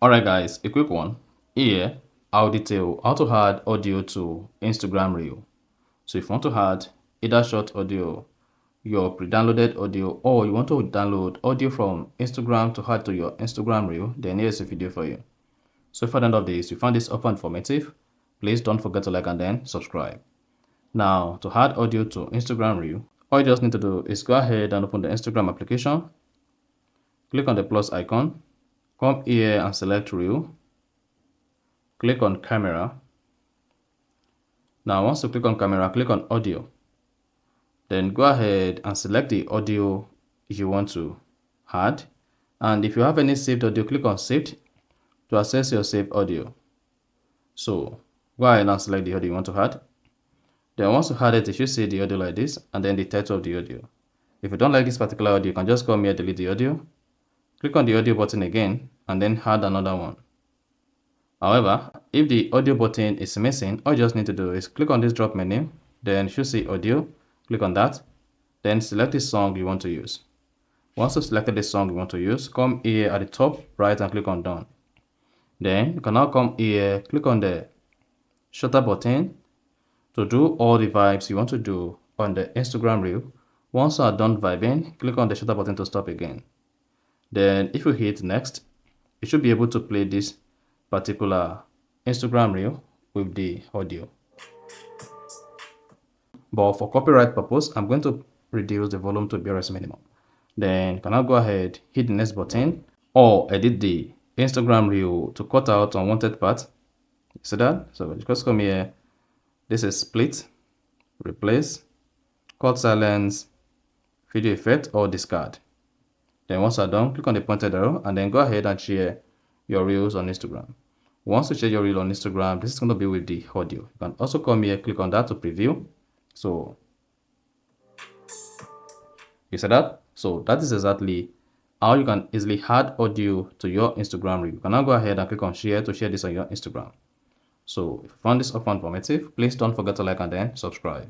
Alright guys, a quick one. Here, I'll detail how to add audio to Instagram Reel. So if you want to add either short audio, your pre-downloaded audio, or you want to download audio from Instagram to add to your Instagram Reel, then here's a video for you. So if at the end of this, you found this offer informative, please don't forget to like and then subscribe. Now, to add audio to Instagram Reel, all you just need to do is go ahead and open the Instagram application, click on the plus icon, come here and select Reel. Click on camera. Now once you click on camera, click on audio. Then go ahead and select the audio you want to add. And if you have any saved audio, click on saved to access your saved audio. So go ahead and select the audio you want to add. Then once you add it, you should see the audio like this and then the title of the audio. If you don't like this particular audio, you can just come here, delete the audio. Click on the audio button again and then add another one. However, if the audio button is missing, all you just need to do is click on this drop menu, then you should see audio, click on that, then select the song you want to use. Once you've selected the song you want to use, come here at the top right and click on done. Then you can now come here, click on the shutter button to do all the vibes you want to do on the Instagram Reel. Once you are done vibing, click on the shutter button to stop again. Then if you hit next, you should be able to play this particular Instagram Reel with the audio. But for copyright purpose, I'm going to reduce the volume to BRS minimum. Then you can now go ahead, hit the next button, or edit the Instagram Reel to cut out unwanted parts. You see that? So just come here. This is split, replace, cut silence, video effect, or discard. Then once you're done, click on the pointed arrow and then go ahead and share your reels on Instagram. Once you share your reel on Instagram, this is going to be with the audio. You can also come here, click on that to preview. So you see that? So that is exactly how you can easily add audio to your Instagram reel. You can now go ahead and click on share to share this on your Instagram. So if you found this offer informative, please don't forget to like and then subscribe.